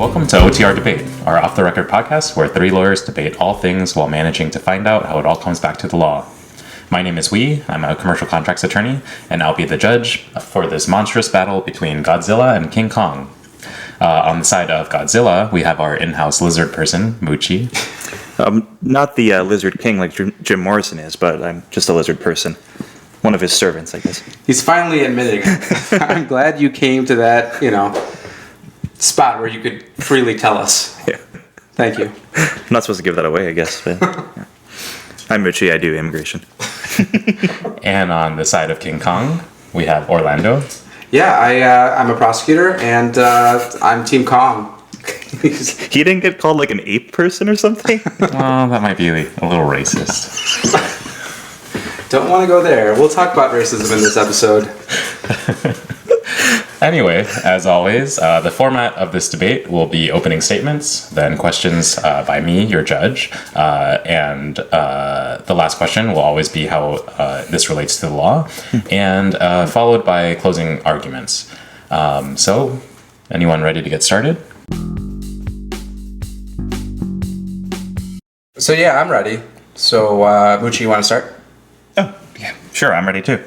Welcome to OTR Debate, our off-the-record podcast where three lawyers debate all things while managing to find out how it all comes back to the law. My name is Huy, I'm a commercial contracts attorney, and I'll be the judge for this monstrous battle between Godzilla and King Kong. On the side of Godzilla, we have our in-house lizard person, Mucci. Not the lizard king like Jim Morrison is, but I'm just a lizard person. One of his servants, I guess. He's finally admitting it. I'm glad you came to that, spot where you could freely tell us. Yeah. Thank you. I'm not supposed to give that away, I guess. But yeah. I'm Mucci, I do immigration. And on the side of King Kong, we have Orlando. Yeah, I'm a prosecutor, and I'm Team Kong. He didn't get called like an ape person or something? Well, that might be a little racist. Don't want to go there. We'll talk about racism in this episode. Anyway, as always, the format of this debate will be opening statements, then questions by me, your judge, and the last question will always be how this relates to the law, and followed by closing arguments. So, anyone ready to get started? So yeah, I'm ready. So, Mucci, you want to start? Oh, yeah, sure, I'm ready too.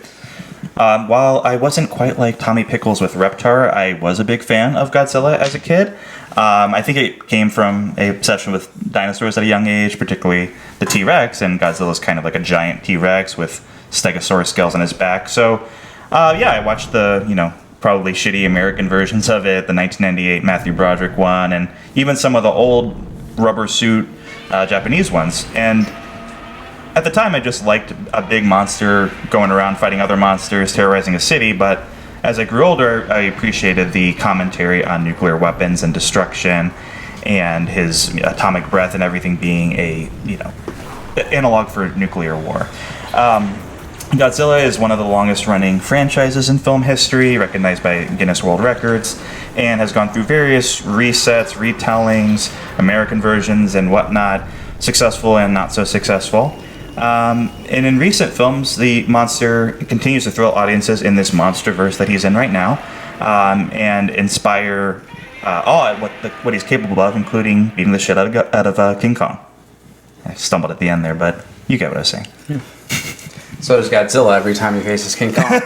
While I wasn't quite like Tommy Pickles with Reptar, I was a big fan of Godzilla as a kid. I think it came from a obsession with dinosaurs at a young age, particularly the T-Rex, and Godzilla's kind of like a giant T-Rex with Stegosaurus scales on his back. So, I watched the, probably shitty American versions of it, the 1998 Matthew Broderick one, and even some of the old rubber suit Japanese ones. And at the time, I just liked a big monster going around fighting other monsters, terrorizing a city, but as I grew older, I appreciated the commentary on nuclear weapons and destruction and his atomic breath and everything being a, analog for nuclear war. Godzilla is one of the longest-running franchises in film history, recognized by Guinness World Records, and has gone through various resets, retellings, American versions, and whatnot, successful and not so successful. And in recent films, the monster continues to thrill audiences in this MonsterVerse that he's in right now, and inspire awe at what he's capable of, including beating the shit out of King Kong. I stumbled at the end there, but you get what I was saying. Yeah. So does Godzilla every time he faces King Kong.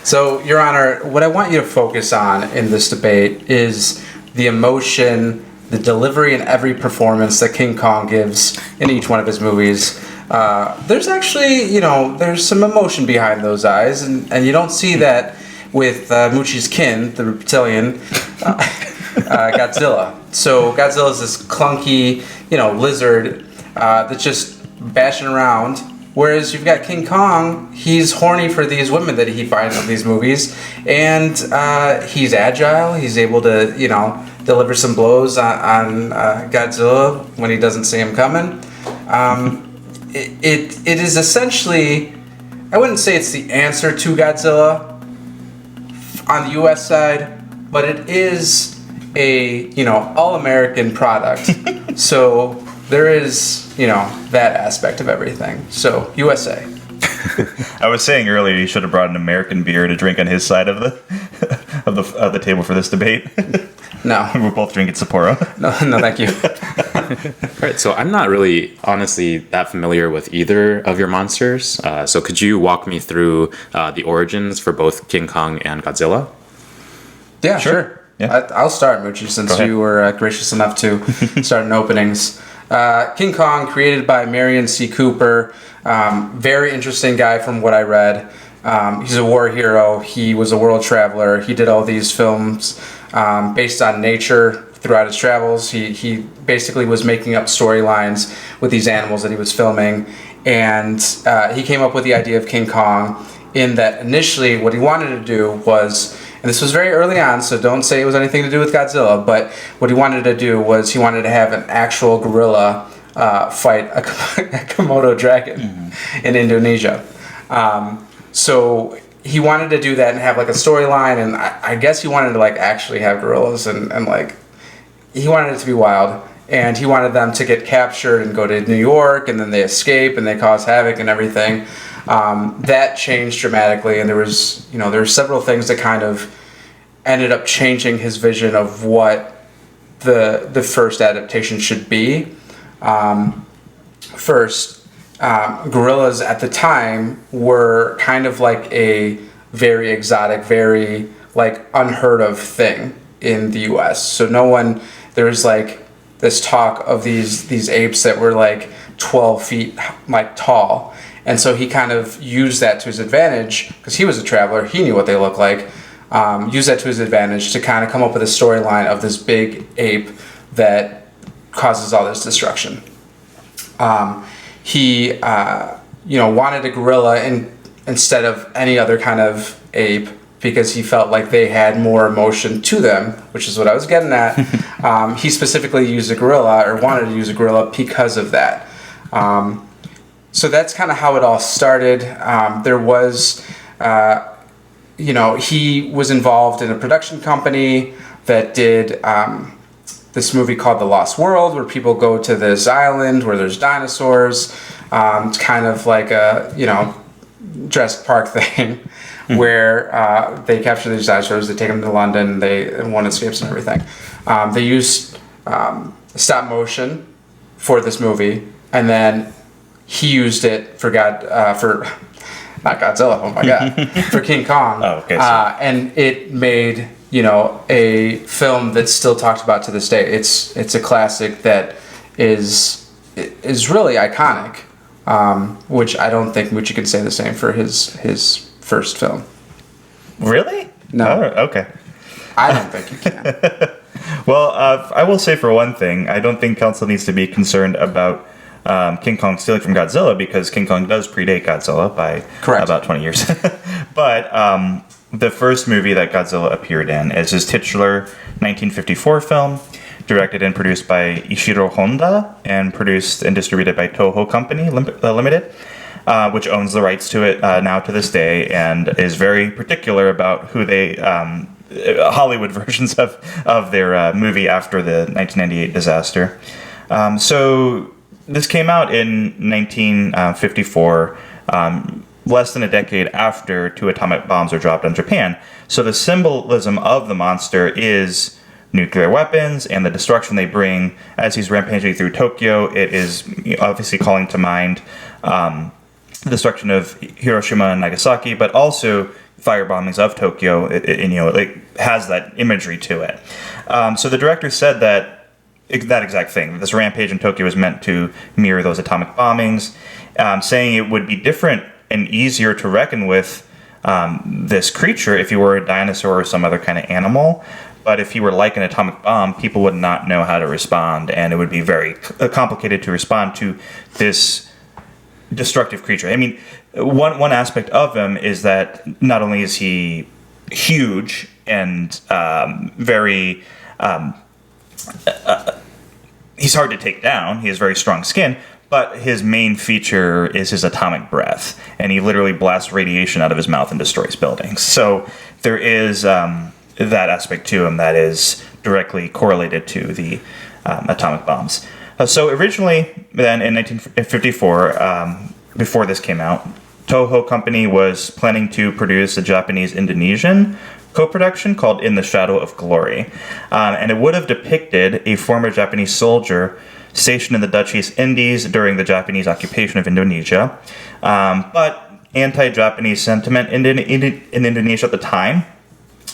So, Your Honor, what I want you to focus on in this debate is the emotion, the delivery in every performance that King Kong gives in each one of his movies. There's actually, there's some emotion behind those eyes, and you don't see that with Mucci's kin, the reptilian, Godzilla. So Godzilla is this clunky, lizard that's just bashing around, whereas you've got King Kong, he's horny for these women that he finds in these movies, and he's agile, he's able to, deliver some blows on Godzilla when he doesn't see him coming. It is essentially, I wouldn't say it's the answer to Godzilla on the U.S. side, but it is a, all-American product. So there is, that aspect of everything. So, USA. I was saying earlier you should have brought an American beer to drink on his side of the table for this debate. No. We're both drinking Sapporo. No, thank you. All right, so I'm not really, honestly, that familiar with either of your monsters. So could you walk me through the origins for both King Kong and Godzilla? Yeah, sure. Yeah. I'll start, Mucci, since you were gracious enough to start in openings. King Kong, created by Marion C. Cooper. Very interesting guy from what I read. He's a war hero. He was a world traveler. He did all these films based on nature throughout his travels. He basically was making up storylines with these animals that he was filming. And he came up with the idea of King Kong in that initially what he wanted to do was, and this was very early on, so don't say it was anything to do with Godzilla, but what he wanted to do was he wanted to have an actual gorilla fight a Komodo dragon in Indonesia. So he wanted to do that and have like a storyline, and I guess he wanted to like actually have gorillas and like he wanted it to be wild, and he wanted them to get captured and go to New York, and then they escape and they cause havoc and everything. That changed dramatically, and there were several things that kind of ended up changing his vision of what the first adaptation should be. Gorillas at the time were kind of like a very exotic, very like unheard of thing in the US. So there was like this talk of these apes that were like 12 feet like tall. And so he kind of used that to his advantage because he was a traveler. He knew what they looked like. Used that to his advantage to kind of come up with a storyline of this big ape that causes all this destruction. He wanted a gorilla instead of any other kind of ape because he felt like they had more emotion to them, which is what I was getting at. He specifically used a gorilla, or wanted to use a gorilla because of that. So that's kind of how it all started. There was, he was involved in a production company that did this movie called The Lost World, where people go to this island where there's dinosaurs. It's kind of like a, Jurassic Park thing, where they capture these dinosaurs, they take them to London, one escapes and everything. They used stop motion for this movie, and then he used it for not Godzilla, oh my god, for King Kong. Oh, okay. And it made, a film that's still talked about to this day. It's a classic that is really iconic, which I don't think Mucci can say the same for his first film. Really? No. Oh, okay. I don't think you can. Well, I will say for one thing, I don't think council needs to be concerned about King Kong stealing from Godzilla, because King Kong does predate Godzilla by about 20 years. But the first movie that Godzilla appeared in is his titular 1954 film, directed and produced by Ishiro Honda, and produced and distributed by Toho Company Limited, which owns the rights to it now to this day, and is very particular about who they Hollywood versions of their movie after the 1998 disaster. So this came out in 1954, less than a decade after 2 atomic bombs were dropped on Japan. So the symbolism of the monster is nuclear weapons and the destruction they bring as he's rampaging through Tokyo. It is obviously calling to mind the destruction of Hiroshima and Nagasaki, but also fire bombings of Tokyo. It has that imagery to it. So the director said that exact thing. This rampage in Tokyo was meant to mirror those atomic bombings, saying it would be different and easier to reckon with this creature if he were a dinosaur or some other kind of animal. But if he were like an atomic bomb, people would not know how to respond, and it would be very complicated to respond to this destructive creature. I mean, one aspect of him is that not only is he huge and very... he's hard to take down. He has very strong skin, but his main feature is his atomic breath, and he literally blasts radiation out of his mouth and destroys buildings. So there is that aspect to him that is directly correlated to the atomic bombs. So originally, then in 1954, before this came out, Toho Company was planning to produce a Japanese-Indonesian co-production called In the Shadow of Glory. And it would have depicted a former Japanese soldier stationed in the Dutch East Indies during the Japanese occupation of Indonesia. But anti-Japanese sentiment in Indonesia at the time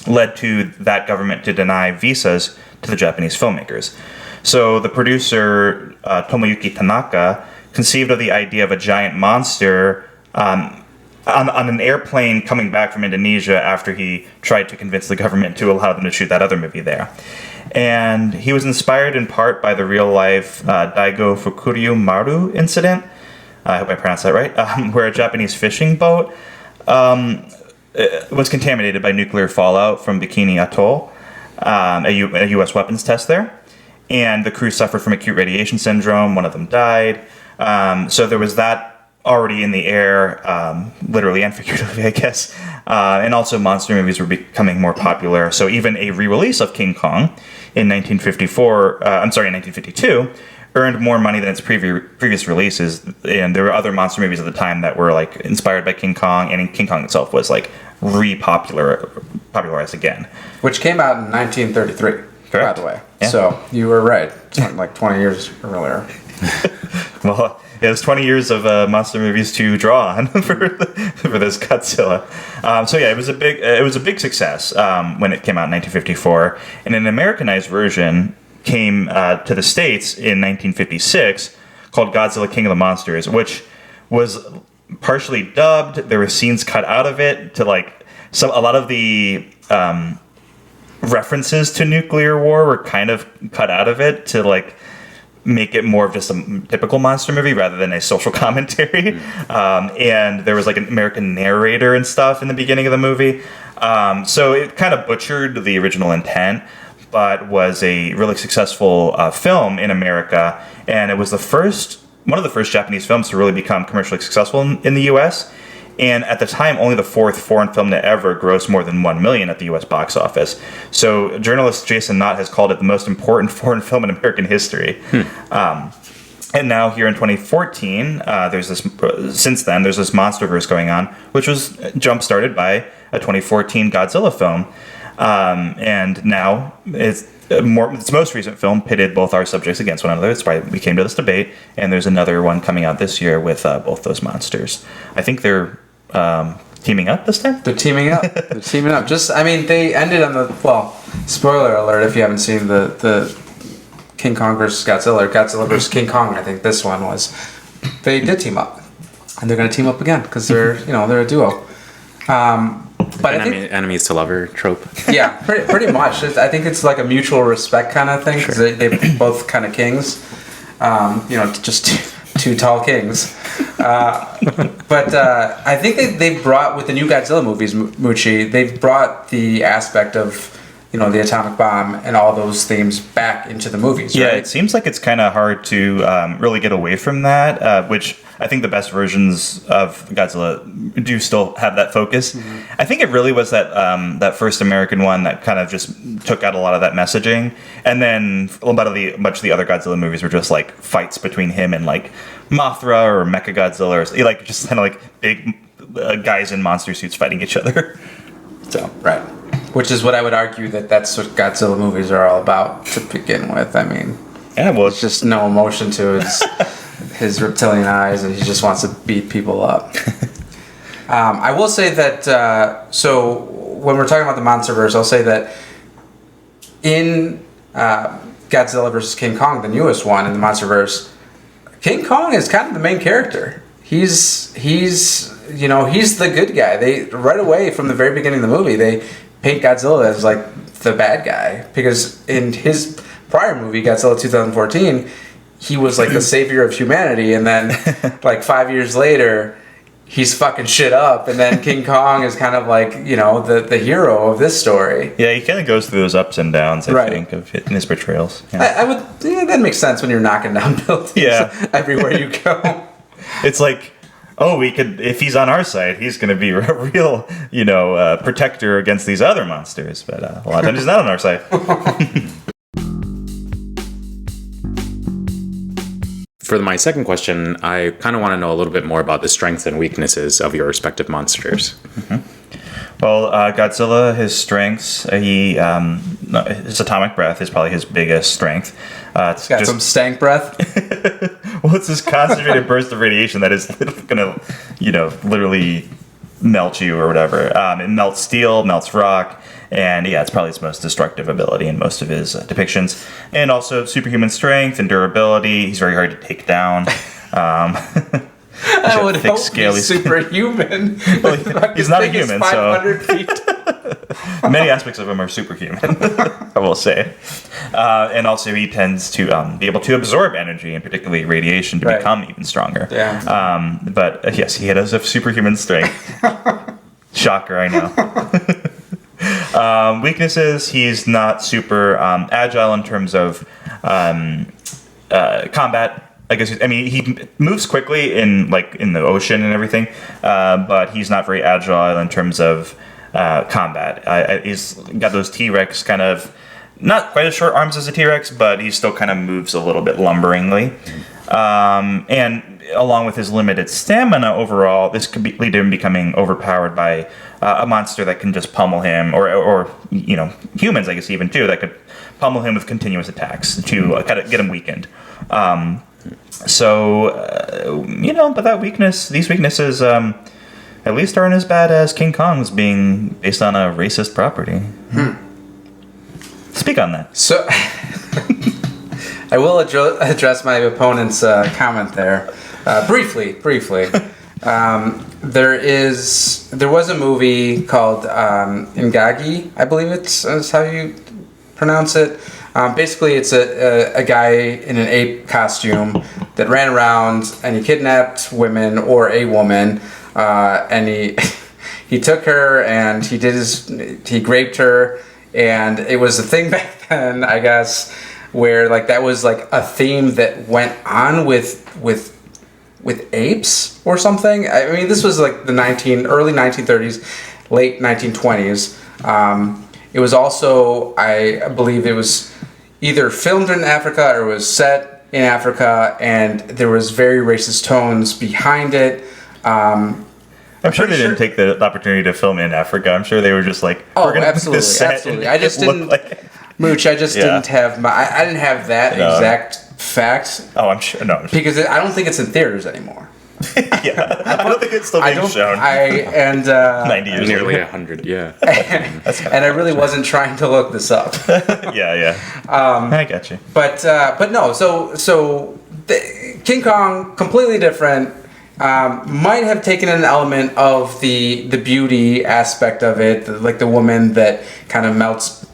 led to that government to deny visas to the Japanese filmmakers. So the producer, Tomoyuki Tanaka, conceived of the idea of a giant monster on an airplane coming back from Indonesia after he tried to convince the government to allow them to shoot that other movie there. And he was inspired in part by the real-life Daigo Fukuryu Maru incident, I hope I pronounced that right, where a Japanese fishing boat was contaminated by nuclear fallout from Bikini Atoll, a U.S. weapons test there. And the crew suffered from acute radiation syndrome. One of them died. So there was that already in the air, literally and figuratively, I guess. And also monster movies were becoming more popular. So even a re-release of King Kong in 1952, earned more money than its previous releases. And there were other monster movies at the time that were like inspired by King Kong, and King Kong itself was like re-popular popularized again. Which came out in 1933, Correct. by the way. Yeah. So you were right. It's like 20 years earlier. Well, it was 20 years of monster movies to draw on for this Godzilla. So yeah, it was a big success when it came out in 1954, and an Americanized version came to the States in 1956 called Godzilla King of the Monsters, which was partially dubbed. There were scenes cut out of it to a lot of the references to nuclear war were kind of cut out of it to make it more of just a typical monster movie rather than a social commentary. And there was an American narrator and stuff in the beginning of the movie. So it kind of butchered the original intent, but was a really successful film in America. And it was one of the first Japanese films to really become commercially successful in the U.S. And at the time, only the fourth foreign film to ever gross more than $1 million at the U.S. box office. So journalist Jason Knott has called it the most important foreign film in American history. And now here in 2014, there's this MonsterVerse going on, which was jump-started by a 2014 Godzilla film. And now its most recent film pitted both our subjects against one another. That's why we came to this debate. And there's another one coming out this year with both those monsters. I think they're teaming up this time? They're teaming up. They ended on spoiler alert if you haven't seen the King Kong versus Godzilla, or Godzilla versus King Kong, I think this one was. They did team up. And they're going to team up again because they're a duo. But enemies to lover trope. Yeah, pretty much. I think it's like a mutual respect kind of thing because they both kind of kings. Just two tall kings. But I think they brought, with the new Godzilla movies, Mucci, they've brought the aspect of the atomic bomb and all those themes back into the movies. Yeah, right? it seems like it's kind of hard to really get away from that, which I think the best versions of Godzilla do still have that focus. Mm-hmm. I think it really was that first American one that kind of just took out a lot of that messaging, and then much of the other Godzilla movies were just fights between him and Mothra or Mechagodzilla, or just kind of big guys in monster suits fighting each other. So right. Which is what I would argue that's what Godzilla movies are all about to begin with. I mean, yeah, well, it's just no emotion to his reptilian eyes, and he just wants to beat people up. I will say that, so when we're talking about the MonsterVerse, I'll say that in Godzilla vs. King Kong, the newest one in the MonsterVerse, King Kong is kind of the main character. He's the good guy. They right away from the very beginning of the movie, they paint Godzilla as the bad guy, because in his prior movie, Godzilla 2014, he was the savior of humanity, and then 5 years later, he's fucking shit up, and then King Kong is kind of the hero of this story. Yeah, he kind of goes through those ups and downs, I think, in his portrayals. Yeah. That makes sense when you're knocking down buildings everywhere you go. It's if he's on our side, he's going to be a real, protector against these other monsters. But a lot of times he's not on our side. For my second question, I kind of want to know a little bit more about the strengths and weaknesses of your respective monsters. Mm-hmm. Well, Godzilla, his strengths, his atomic breath is probably his biggest strength. It's got some stank breath. Well, it's this concentrated burst of radiation that is going to, literally melt you or whatever. It melts steel, melts rock, and it's probably his most destructive ability in most of his depictions. And also superhuman strength and durability. He's very hard to take down. I would hope he's superhuman. Well, he's not a human, 500 feet. Many aspects of him are superhuman, I will say. And also he tends to be able to absorb energy, and particularly radiation, to become even stronger. Yeah. But yes, he does have superhuman strength. Shocker, I know. Weaknesses, he's not super agile in terms of combat. He moves quickly in the ocean and everything, but he's not very agile in terms of combat. He's got those T-Rex kind of, not quite as short arms as a T-Rex, but he still kind of moves a little bit lumberingly. And along with his limited stamina overall, this could lead to him becoming overpowered by a monster that can just pummel him, or humans, I guess, even too, that could pummel him with continuous attacks to kind of get him weakened. But that weakness, these weaknesses, at least aren't as bad as King Kong's being based on a racist property. Speak on that. So, I will address my opponent's comment there briefly. There was a movie called Ingagi, I believe is how you pronounce it. Basically, it's a guy in an ape costume that ran around and he kidnapped women or a woman, and he took her and he raped her, and it was a thing back then, I guess, where like that was like a theme that went on with apes or something. I mean, this was like the early 1930s, late 1920s. It was also, I believe, it was either filmed in Africa or was set in Africa, and there was very racist tones behind it. I'm sure they didn't take the opportunity to film in Africa. I'm sure they were just like, we're gonna absolutely. I just didn't, Mooch. I just didn't have I didn't have that exact fact. Oh, I'm sure. No, because I don't think it's in theaters anymore. Yeah, I don't think it's still being shown. 90 years nearly later. 100. Yeah, and I really wasn't trying to look this up. yeah. I got you. But no. So King Kong, completely different. Might have taken an element of the beauty aspect of it, like the woman that kind of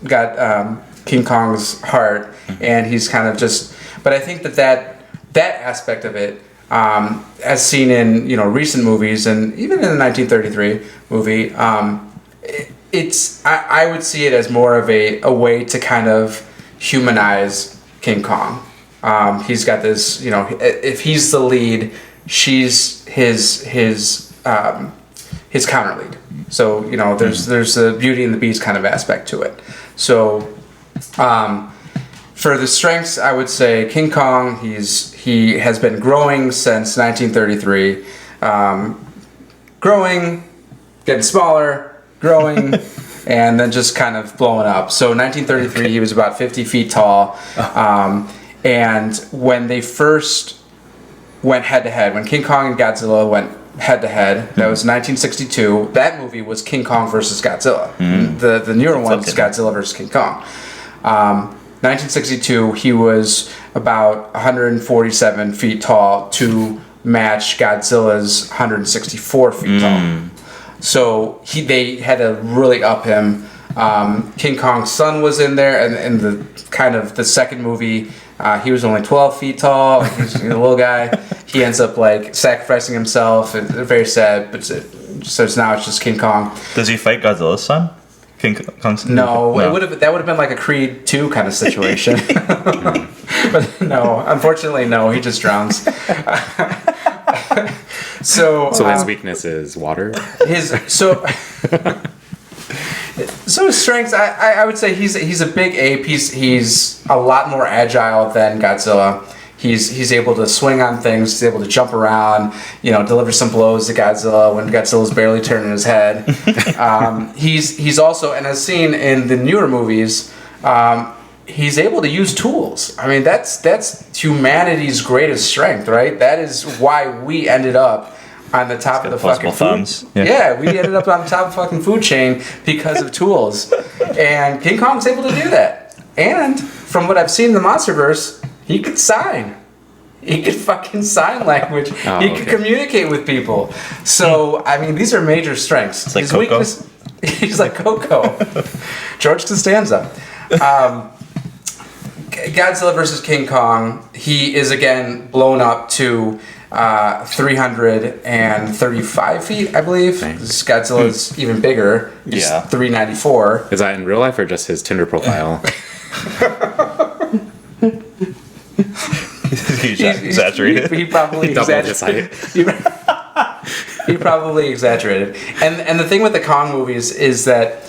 got King Kong's heart, and he's kind of just. But I think that aspect of it, as seen in recent movies and even in the 1933 movie, I would see it as more of a way to kind of humanize King Kong. He's got this, if he's the lead, she's his counter lead. So there's the Beauty and the Beast kind of aspect to it. So for the strengths, I would say King Kong. He has been growing since 1933, growing, getting smaller, growing, and then just kind of blowing up. So 1933, he was about 50 feet tall, and when they first went head-to-head, when King Kong and Godzilla went head-to-head, that was 1962. That movie was King Kong versus Godzilla. The newer one is Godzilla versus King Kong. 1962, he was about 147 feet tall to match Godzilla's 164 feet tall. So they had to really up him. King Kong's son was in there, and in the kind of the second movie, he was only 12 feet tall. He's a little guy. He ends up like sacrificing himself. It's very sad, but so now it's just King Kong. Does he fight Godzilla's son? King Kong's son? No. That would have been like a Creed 2 kind of situation. But no, unfortunately, no. He just drowns. So his weakness is water. So his strengths, I would say he's a big ape. He's a lot more agile than Godzilla. He's able to swing on things. He's able to jump around. Deliver some blows to Godzilla when Godzilla's barely turning his head. He's also, and as seen in the newer movies, he's able to use tools. I mean, that's humanity's greatest strength, right? That is why we ended up on the top of the fucking thumbs. food. Yeah, we ended up on the top of the fucking food chain because of tools. And King Kong's able to do that. And from what I've seen in the MonsterVerse, he could sign. He could fucking sign language. He could communicate with people. So, I mean, these are major strengths. It's like His Coco. He's like Coco. George Costanza. Godzilla versus King Kong, he is again blown up to 335 feet, I believe. Godzilla's even bigger. He's 394. Is that in real life or just his Tinder profile? He's exaggerated. He probably exaggerated. He probably exaggerated. And the thing with the Kong movies is that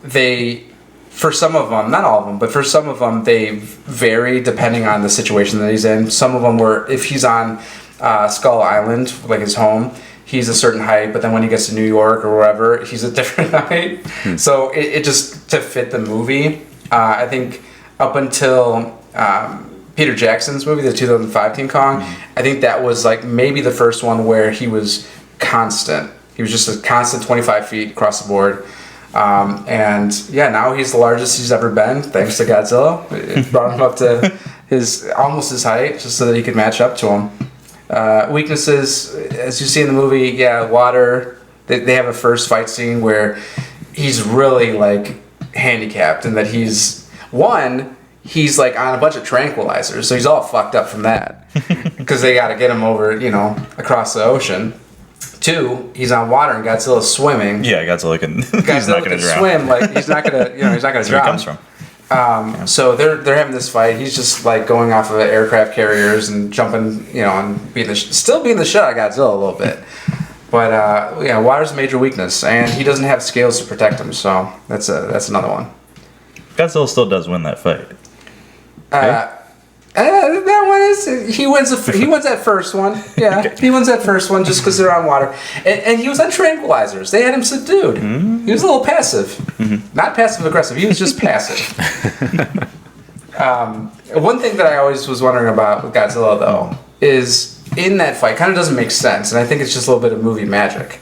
they, for some of them, not all of them, but for some of them, they vary depending on the situation that he's in. Some of them were, if he's on Skull Island, like his home, he's a certain height, but then when he gets to New York or wherever, he's a different height. So it just, to fit the movie, I think up until Peter Jackson's movie, the 2005 King Kong, I think that was like maybe the first one where he was constant. He was just a constant 25 feet across the board. And yeah, now he's the largest he's ever been, thanks to Godzilla. It brought him up to almost his height, just so that he could match up to him. Weaknesses, as you see in the movie, water. They have a first fight scene where he's really like handicapped, and that he's like on a bunch of tranquilizers, so he's all fucked up from that because they got to get him over, across the ocean. 2, he's on water and Godzilla's swimming. Yeah, Godzilla can. He's not going to drown. Swim, like he's not gonna, he's not gonna That's drown. where he comes from. So they're having this fight. He's just like going off of aircraft carriers and jumping, and still being the shit out of Godzilla a little bit. But water's a major weakness, and he doesn't have scales to protect him. So that's another one. Godzilla still does win that fight. That one is he wins that first one. Yeah, okay. He wins that first one just because they're on water, and he was on tranquilizers. They had him subdued. Mm-hmm. He was a little passive, not passive aggressive. He was just passive. One thing that I always was wondering about with Godzilla though is in that fight kind of doesn't make sense, and I think it's just a little bit of movie magic.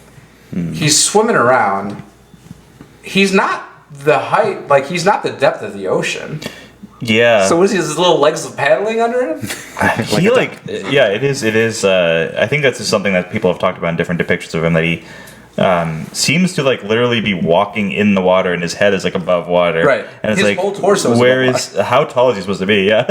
He's swimming around. He's not the height, like he's not the depth of the ocean. Yeah. So what is he, his little legs of paddling under him? It is. I think that's just something that people have talked about in different depictions of him, that he seems to like literally be walking in the water and his head is like above water. Right. And it's his like, whole torso is how tall is he supposed to be? Yeah.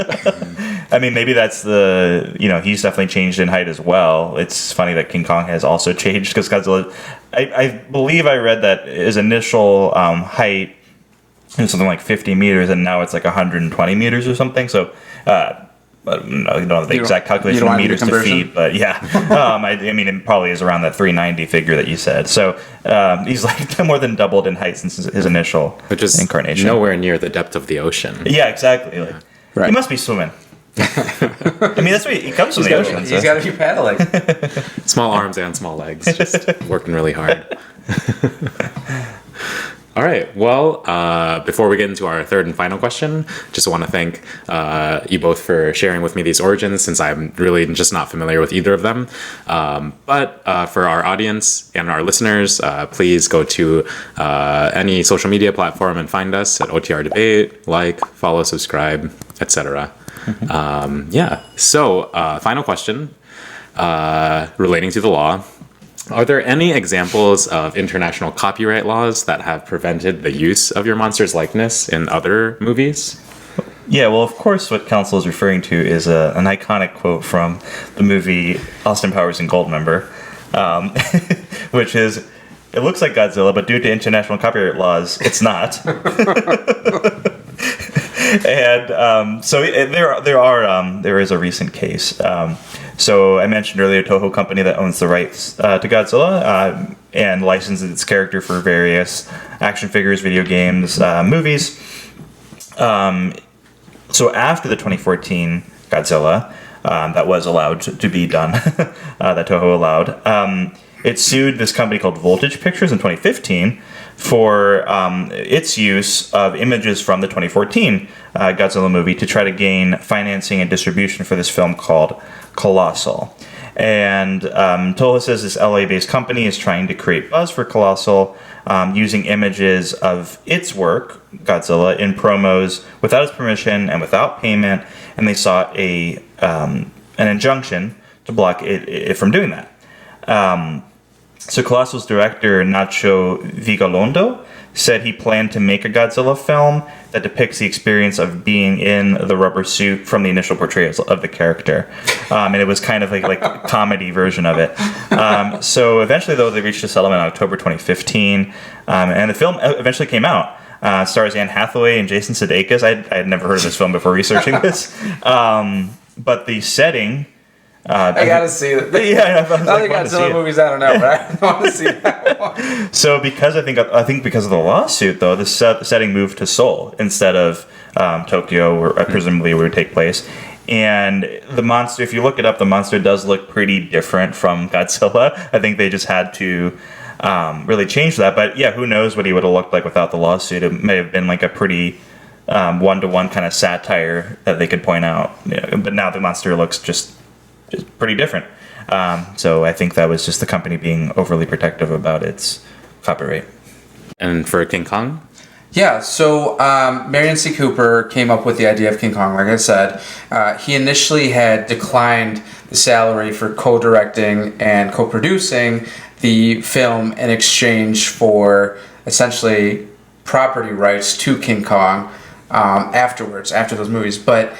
I mean, maybe that's he's definitely changed in height as well. It's funny that King Kong has also changed because Godzilla, I believe I read that his initial height, it was something like 50 meters, and now it's like 120 meters or something. So, I don't know the exact calculation of meters to feet, but yeah. I mean, it probably is around that 390 figure that you said. So, he's like more than doubled in height since his initial incarnation. Nowhere near the depth of the ocean. Yeah, exactly. Like, right. He must be swimming. I mean, that's why he comes from the ocean. He's got to be paddling. Small arms and small legs, just working really hard. All right. Well, before we get into our third and final question, just want to thank you both for sharing with me these origins, since I'm really just not familiar with either of them. But for our audience and our listeners, please go to any social media platform and find us at OTR Debate, like, follow, subscribe, etc. So, final question relating to the law. Are there any examples of international copyright laws that have prevented the use of your monster's likeness in other movies? Yeah, well, of course, what counsel is referring to is an iconic quote from the movie Austin Powers and Goldmember, which is, "It looks like Godzilla, but due to international copyright laws, it's not." And so there is a recent case. So I mentioned earlier, Toho Company that owns the rights to Godzilla and licenses its character for various action figures, video games, movies. So after the 2014 Godzilla, that was allowed to be done, that Toho allowed, it sued this company called Voltage Pictures in 2015 for its use of images from the 2014 Godzilla movie to try to gain financing and distribution for this film called Colossal. And Toho says this LA-based company is trying to create buzz for Colossal using images of its work, Godzilla, in promos without its permission and without payment, and they sought an injunction to block it from doing that. So Colossal's director, Nacho Vigalondo, said he planned to make a Godzilla film that depicts the experience of being in the rubber suit from the initial portrayals of the character. And it was kind of like a comedy version of it. So eventually, though, they reached a settlement in October 2015. And the film eventually came out. Stars Anne Hathaway and Jason Sudeikis. I had never heard of this film before researching this. But the setting... I gotta see it. Yeah, other Godzilla movies, I don't know, but I want to see that one. So, because I think because of the lawsuit, though, the setting moved to Seoul instead of Tokyo, where presumably it would take place. And the monster, if you look it up, the monster does look pretty different from Godzilla. I think they just had to really change that. But yeah, who knows what he would have looked like without the lawsuit? It may have been like a pretty one-to-one kind of satire that they could point out. But now the monster looks just pretty different. So I think that was just the company being overly protective about its copyright. And for King Kong? Yeah, so Marion C. Cooper came up with the idea of King Kong, like I said. He initially had declined the salary for co-directing and co-producing the film in exchange for essentially property rights to King Kong after those movies. But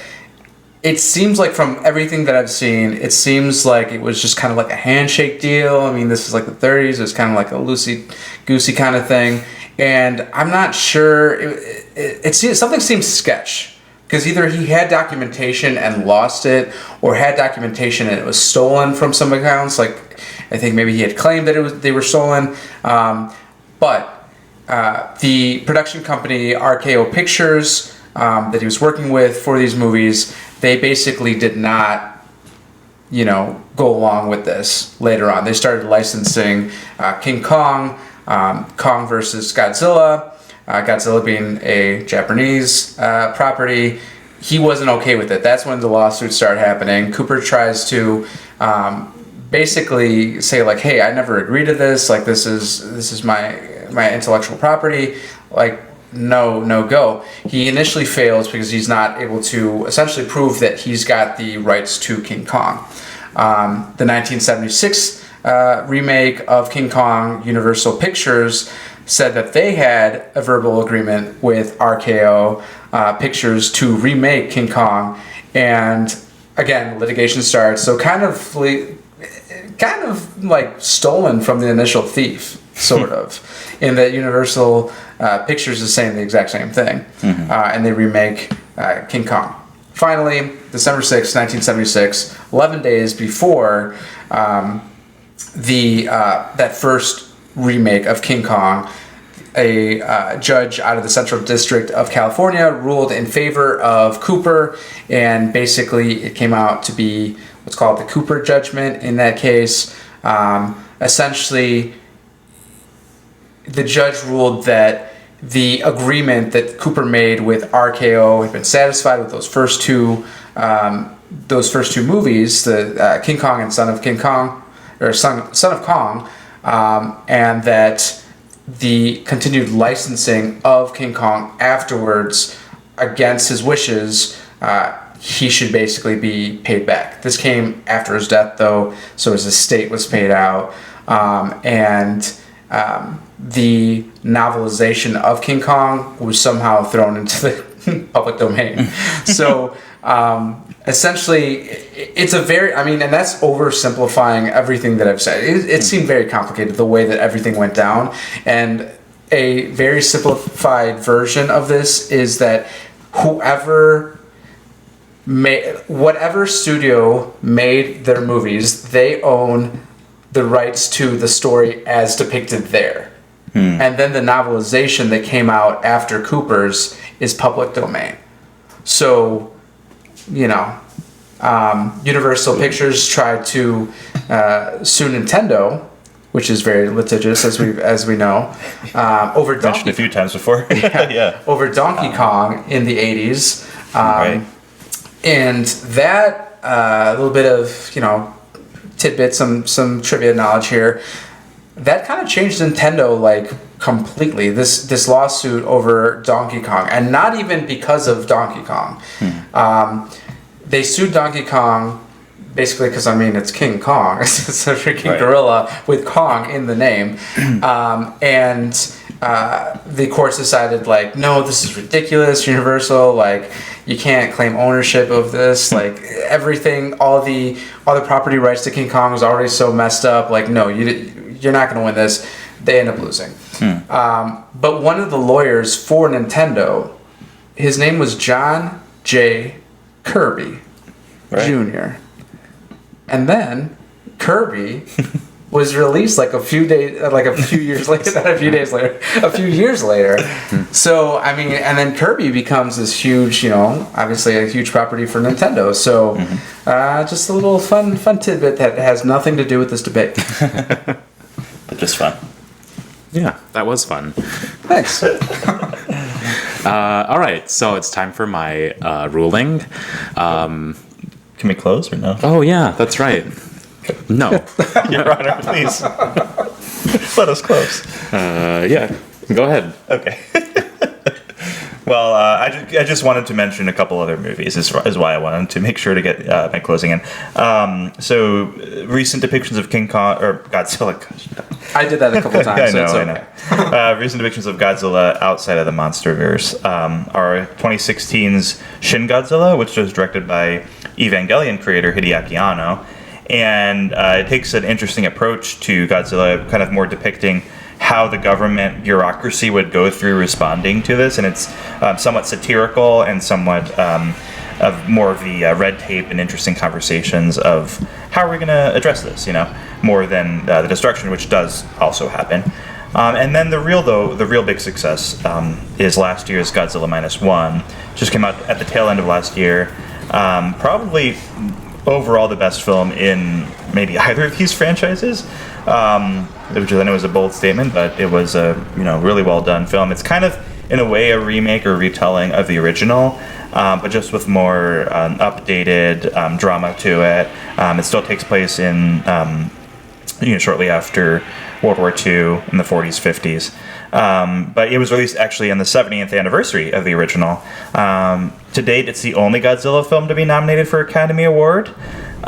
it seems like from everything that I've seen, it seems like it was just kind of like a handshake deal. I mean, this is like the 30s. It was kind of like a loosey-goosey kind of thing. And I'm not sure. It seems, something seems sketch. Because either he had documentation and lost it, or had documentation and it was stolen from some accounts. Like, I think maybe he had claimed that they were stolen. But the production company RKO Pictures that he was working with for these movies, they basically did not, go along with this later on. They started licensing King Kong, Kong versus Godzilla, Godzilla being a Japanese property. He wasn't okay with it. That's when the lawsuits started happening. Cooper tries to basically say like, hey, I never agreed to this. Like, this is my intellectual property. Like, no go. He initially fails because he's not able to essentially prove that he's got the rights to King Kong. The 1976 remake of King Kong, Universal Pictures said that they had a verbal agreement with RKO Pictures to remake King Kong, and again, litigation starts. So kind of like stolen from the initial thief, sort of, in that Universal Pictures is saying the exact same thing, and they remake King Kong. Finally, December 6, 1976, 11 days before that first remake of King Kong, a judge out of the Central District of California ruled in favor of Cooper, and basically it came out to be what's called the Cooper judgment in that case. Essentially, the judge ruled that the agreement that Cooper made with RKO had been satisfied with those first two movies, the King Kong and Son of King Kong, or Son of Kong, and that the continued licensing of King Kong afterwards, against his wishes, he should basically be paid back. This came after his death, though, so his estate was paid out, and the novelization of King Kong was somehow thrown into the public domain. So essentially, it's a very, and that's oversimplifying everything that I've said. It seemed very complicated, the way that everything went down. And a very simplified version of this is that whatever studio made their movies, they own the rights to the story as depicted there. And then the novelization that came out after Cooper's is public domain. So, Universal Pictures tried to sue Nintendo, which is very litigious, as we know, over Donkey. Mentioned a few times before. Yeah, over Donkey Kong in the 80s. Right. And that a little bit of tidbits, some trivia knowledge here. That kind of changed Nintendo like completely. This lawsuit over Donkey Kong, and not even because of Donkey Kong. They sued Donkey Kong basically because it's King Kong. It's a freaking gorilla with Kong in the name, and the courts decided like, no, this is ridiculous. Universal, like, you can't claim ownership of this. Like, everything, all the property rights to King Kong was already so messed up. Like, no, you're not going to win this. They end up losing. But one of the lawyers for Nintendo, his name was John J. Kirby Jr. And then Kirby was released like a few years later, not a few days later, a few years later. So, I mean, and then Kirby becomes this huge, obviously a huge property for Nintendo. So, just a little fun tidbit that has nothing to do with this debate. But just fun. Yeah, that was fun. Thanks. All right, so it's time for my ruling. Can we close or no? Oh, yeah, that's right. No. Your Honor, please. Let us close. Yeah, go ahead. Okay. Well, I just wanted to mention a couple other movies is why I wanted to make sure to get my closing in. So, recent depictions of King Kong, or Godzilla. I did that a couple times. I know. Recent depictions of Godzilla outside of the MonsterVerse are 2016's Shin Godzilla, which was directed by Evangelion creator Hideaki Anno. And it takes an interesting approach to Godzilla, kind of more depicting how the government bureaucracy would go through responding to this, and it's somewhat satirical and somewhat of more of the red tape and interesting conversations of how we're going to address this, more than the destruction, which does also happen. And then the real big success is last year's Godzilla -1. Just came out at the tail end of last year. Probably overall the best film in maybe either of these franchises. Which I know is a bold statement, but it was a really well done film. It's kind of in a way a remake or retelling of the original, but just with more updated drama to it. It still takes place in shortly after World War II in the 40s, 50s. But it was released actually on the 70th anniversary of the original. To date, it's the only Godzilla film to be nominated for Academy Award.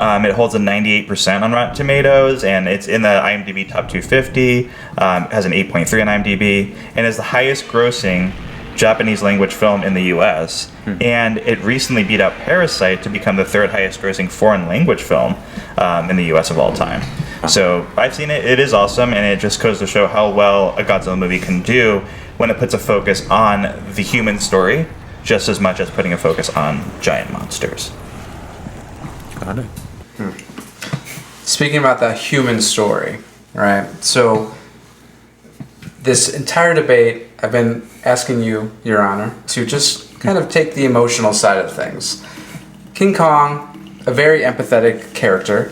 It holds a 98% on Rotten Tomatoes, and it's in the IMDb Top 250. Has an 8.3 on IMDb, and is the highest grossing Japanese language film in the US. And it recently beat out Parasite to become the third highest grossing foreign language film in the US of all time. So I've seen it. It is awesome, and it just goes to show how well a Godzilla movie can do when it puts a focus on the human story just as much as putting a focus on giant monsters. Got it. Speaking about the human story, right? So this entire debate, I've been asking you, Your Honor, to just kind of take the emotional side of things. King Kong, a very empathetic character,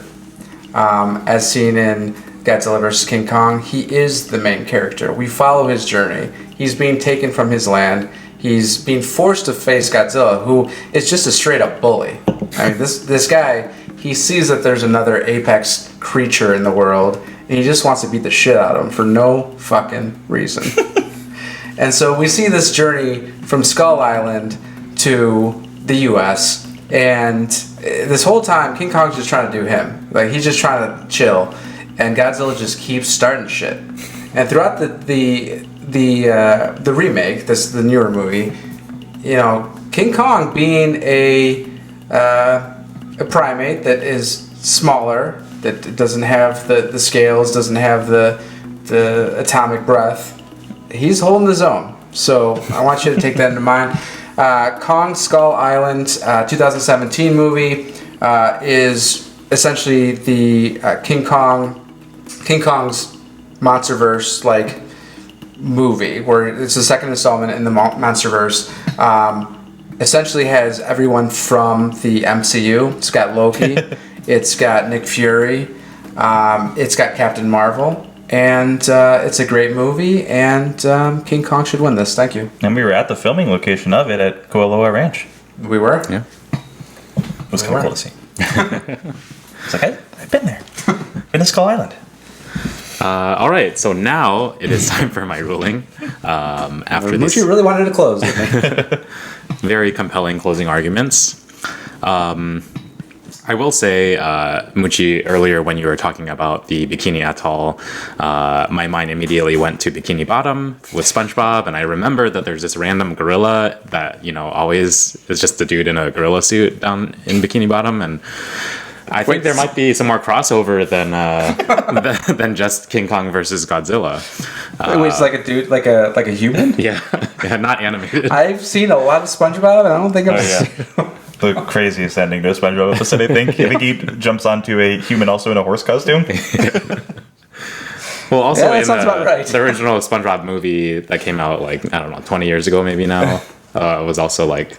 as seen in Godzilla vs. King Kong. He is the main character. We follow his journey. He's being taken from his land. He's being forced to face Godzilla, who is just a straight-up bully. I mean, this guy, he sees that there's another apex creature in the world, and he just wants to beat the shit out of him for no fucking reason. And so we see this journey from Skull Island to the U.S., and this whole time, King Kong's just trying to do him. Like, he's just trying to chill, and Godzilla just keeps starting shit. And throughout the remake, the newer movie, King Kong being a primate that is smaller, that doesn't have the scales, doesn't have the atomic breath, he's holding his own. So I want you to take that into mind. Kong Skull Island, 2017 movie, is essentially the King Kong's MonsterVerse movie, where it's the second installment in the MonsterVerse. Essentially has everyone from the MCU. It's got Loki, it's got Nick Fury, it's got Captain Marvel, and it's a great movie, and King Kong should win this. Thank you. And we were at the filming location of it at Koaloa Ranch. We were? Yeah. It was kind of cool to see. It's like, I've been there. Been to Skull Island. All right, so now it is time for my ruling. After this, Mucci really wanted to close. very compelling closing arguments. I will say, Mucci, earlier when you were talking about the Bikini Atoll, my mind immediately went to Bikini Bottom with SpongeBob, and I remember that there's this random gorilla that, always is just a dude in a gorilla suit down in Bikini Bottom, and I think there might be some more crossover than just King Kong versus Godzilla. Wait, it's like a dude, like a human? Yeah, not animated. I've seen a lot of SpongeBob, and I don't think I've seen The craziest ending to a SpongeBob episode, I think. I think he jumps onto a human also in a horse costume. Well, also Yeah, that in sounds about right. the original SpongeBob movie that came out like, I don't know, 20 years ago maybe now, was also like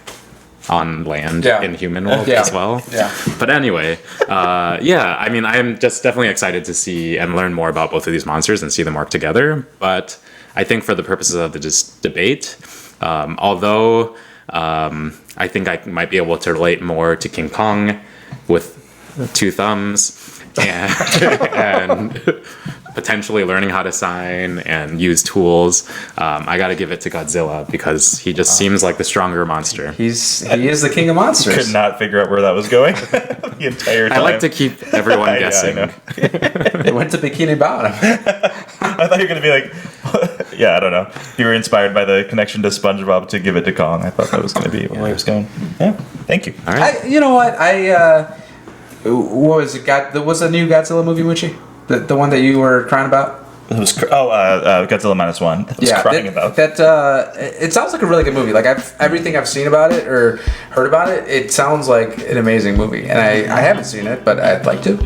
on land in human world as well. Yeah. But anyway, yeah, I mean, I'm just definitely excited to see and learn more about both of these monsters and see them work together. But I think for the purposes of the debate, although I think I might be able to relate more to King Kong with 2 thumbs and potentially learning how to sign and use tools, I got to give it to Godzilla because he just seems like the stronger monster. He is the king of monsters. Could not figure out where that was going the entire time. I like to keep everyone guessing. Yeah, I know. They went to Bikini Bottom. I thought you were going to be like, yeah, I don't know. You were inspired by the connection to SpongeBob to give it to Kong. I thought that was going to be where he was going. Yeah, thank you. All right. You know what? What was it? Was the new Godzilla movie, Mucci? The one that you were crying about? It was Godzilla -1. I was crying about that. It sounds like a really good movie. Like everything I've seen about it or heard about it, it sounds like an amazing movie. And I haven't seen it, but I'd like to.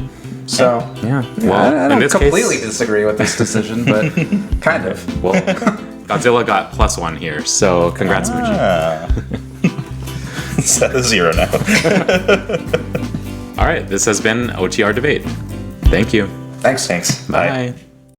So yeah, well, I don't completely disagree with this decision, but kind of. Well, Godzilla got +1 here, so congrats, Mucci. It's at 0 now. All right, this has been OTR Debate. Thank you. Thanks. Thanks. Bye.